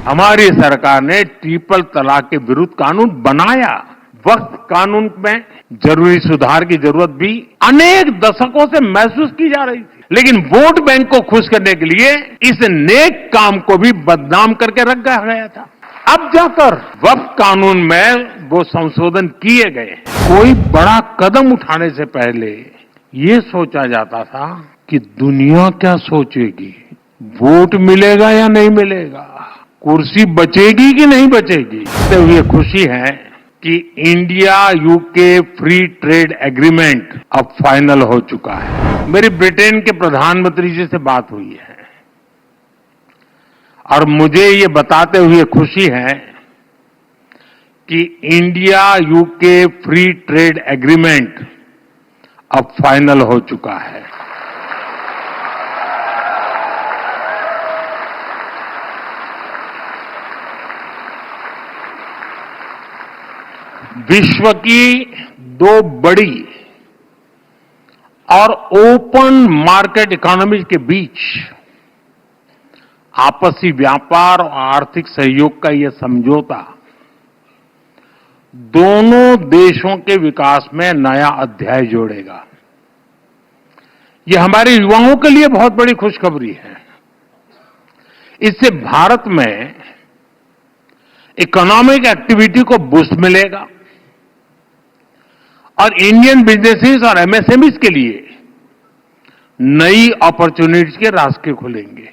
हमारी सरकार ने ट्रिपल तलाक के विरुद्ध कानून बनाया। वक्त कानून में जरूरी सुधार की जरूरत भी अनेक दशकों से महसूस की जा रही थी, लेकिन वोट बैंक को खुश करने के लिए इस नेक काम को भी बदनाम करके रख गया था। अब जाकर वक्त कानून में वो संशोधन किए गए। कोई बड़ा कदम उठाने से पहले ये सोचा जाता था कि दुनिया क्या सोचेगी, वोट मिलेगा या नहीं मिलेगा, कुर्सी बचेगी कि नहीं बचेगी। तो ये खुशी है कि India UK free trade agreement अब फाइनल हो चुका है। मेरी ब्रिटेन के प्रधानमंत्री जी से बात हुई है और मुझे ये बताते हुए खुशी है कि India UK free trade agreement अब फाइनल हो चुका है। विश्व की दो बड़ी और ओपन मार्केट इकोनॉमी के बीच आपसी व्यापार और आर्थिक सहयोग का यह समझौता दोनों देशों के विकास में नया अध्याय जोड़ेगा। यह हमारे युवाओं के लिए बहुत बड़ी खुशखबरी है। इससे भारत में इकोनॉमिक एक्टिविटी को बूस्ट मिलेगा और इंडियन बिजनेसेस और एमएसएमईज के लिए नई अपॉर्चुनिटीज के रास्ते खुलेंगे।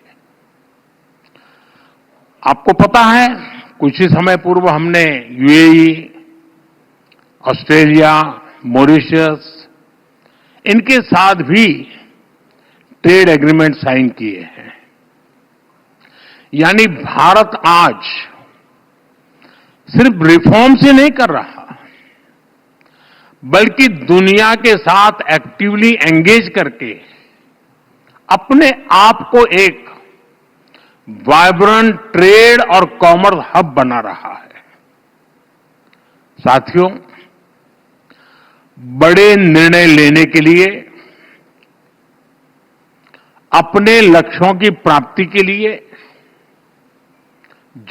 आपको पता है, कुछ ही समय पूर्व हमने यूएई, ऑस्ट्रेलिया, मॉरिशस इनके साथ भी ट्रेड एग्रीमेंट साइन किए हैं। यानी भारत आज सिर्फ रिफॉर्म से नहीं कर रहा, बल्कि दुनिया के साथ एक्टिवली एंगेज करके अपने आप को एक वाइब्रेंट ट्रेड और कॉमर्स हब बना रहा है। साथियों, बड़े निर्णय लेने के लिए, अपने लक्ष्यों की प्राप्ति के लिए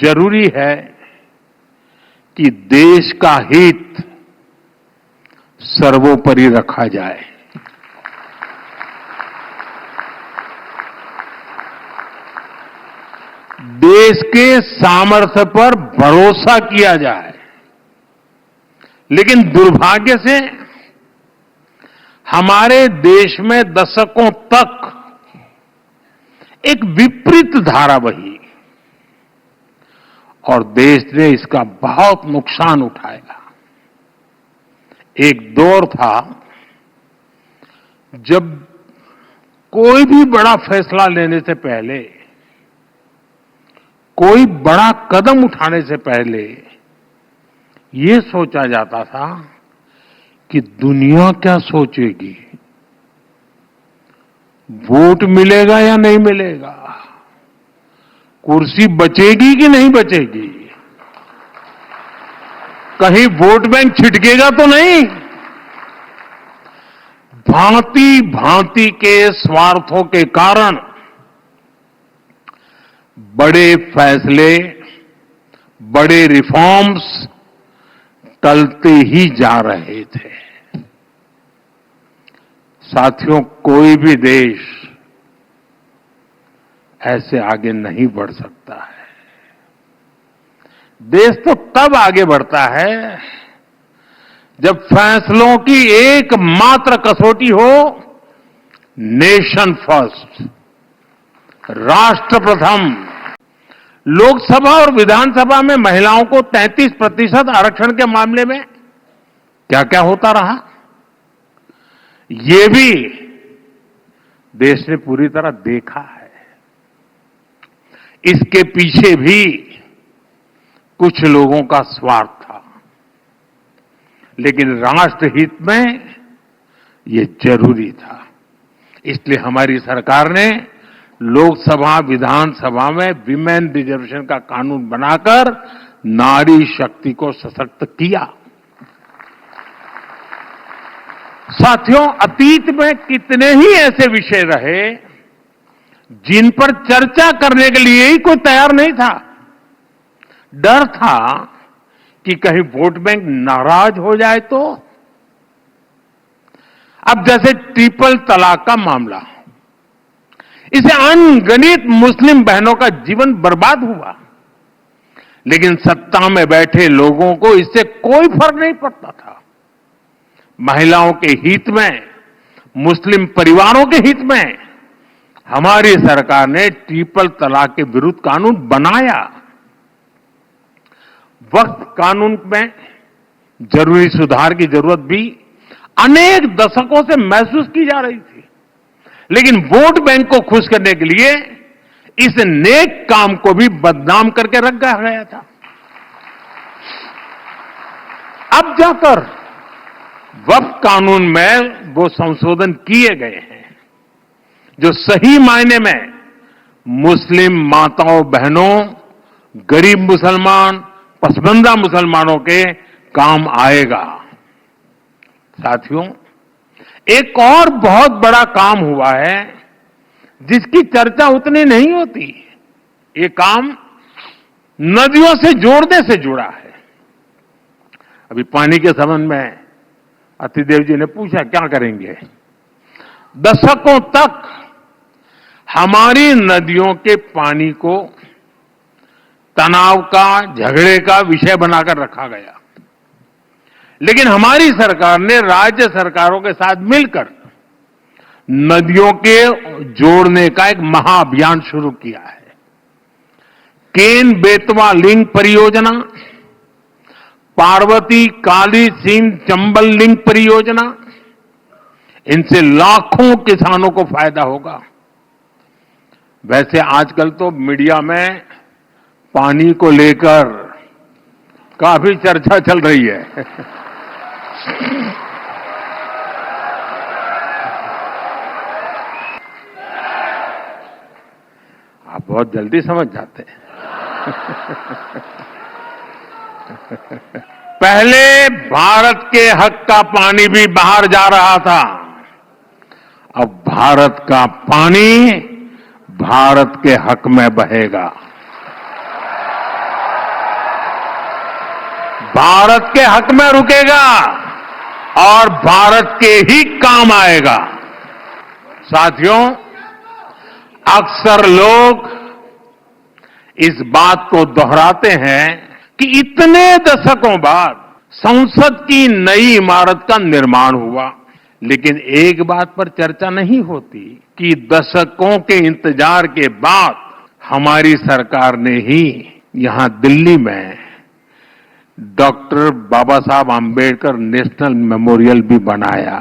जरूरी है कि देश का हित सर्वोपरि रखा जाए। देश के सामर्थ्य पर भरोसा किया जाए। लेकिन दुर्भाग्य से हमारे देश में दशकों तक एक विपरीत धारा बही और देश ने इसका बहुत नुकसान उठाया। एक दौर था जब कोई भी बड़ा फैसला लेने से पहले, कोई बड़ा कदम उठाने से पहले ये सोचा जाता था कि दुनिया क्या सोचेगी, वोट मिलेगा या नहीं मिलेगा, कुर्सी बचेगी कि नहीं बचेगी, कहीं वोट बैंक छिटकेगा तो नहीं। भांति भांति के स्वार्थों के कारण बड़े फैसले, बड़े रिफॉर्म्स टलते ही जा रहे थे। साथियों, कोई भी देश ऐसे आगे नहीं बढ़ सकता है। देश तो तब आगे बढ़ता है जब फैसलों की एकमात्र कसौटी हो नेशन फर्स्ट, राष्ट्र प्रथम। लोकसभा और विधानसभा में महिलाओं को 33% आरक्षण के मामले में क्या क्या होता रहा, ये भी देश ने पूरी तरह देखा है। इसके पीछे भी कुछ लोगों का स्वार्थ था, लेकिन राष्ट्र हित में ये जरूरी था। इसलिए हमारी सरकार ने लोकसभा, विधानसभा में विमेन रिजर्वेशन का कानून बनाकर नारी शक्ति को सशक्त किया। साथियों, अतीत में कितने ही ऐसे विषय रहे जिन पर चर्चा करने के लिए ही कोई तैयार नहीं था। डर था कि कहीं वोट बैंक नाराज हो जाए तो। अब जैसे ट्रिपल तलाक का मामला, इसे अनगिनत मुस्लिम बहनों का जीवन बर्बाद हुआ, लेकिन सत्ता में बैठे लोगों को इससे कोई फर्क नहीं पड़ता था। महिलाओं के हित में, मुस्लिम परिवारों के हित में हमारी सरकार ने ट्रिपल तलाक के विरुद्ध कानून बनाया। वक्फ कानून में जरूरी सुधार की जरूरत भी अनेक दशकों से महसूस की जा रही थी, लेकिन वोट बैंक को खुश करने के लिए इस नेक काम को भी बदनाम करके रख गया था। अब जाकर वक्फ कानून में वो संशोधन किए गए हैं जो सही मायने में मुस्लिम माताओं बहनों, गरीब मुसलमान, पसमानदा मुसलमानों के काम आएगा। साथियों, एक और बहुत बड़ा काम हुआ है जिसकी चर्चा उतनी नहीं होती। ये काम नदियों से जोड़ने से जुड़ा है। अभी पानी के संबंध में अतिदेव जी ने पूछा क्या करेंगे। दशकों तक हमारी नदियों के पानी को तनाव का, झगड़े का विषय बनाकर रखा गया, लेकिन हमारी सरकार ने राज्य सरकारों के साथ मिलकर नदियों के जोड़ने का एक महाअभियान शुरू किया है। केन बेतवा लिंक परियोजना, पार्वती काली सिंध चंबल लिंक परियोजना, इनसे लाखों किसानों को फायदा होगा। वैसे आजकल तो मीडिया में पानी को लेकर काफी चर्चा चल रही है। आप बहुत जल्दी समझ जाते हैं। पहले भारत के हक का पानी भी बाहर जा रहा था, अब भारत का पानी भारत के हक में बहेगा, भारत के हक में रुकेगा और भारत के ही काम आएगा। साथियों, अक्सर लोग इस बात को दोहराते हैं कि इतने दशकों बाद संसद की नई इमारत का निर्माण हुआ, लेकिन एक बात पर चर्चा नहीं होती कि दशकों के इंतजार के बाद हमारी सरकार ने ही यहां दिल्ली में डॉक्टर बाबा साहब आंबेडकर नेशनल मेमोरियल भी बनाया।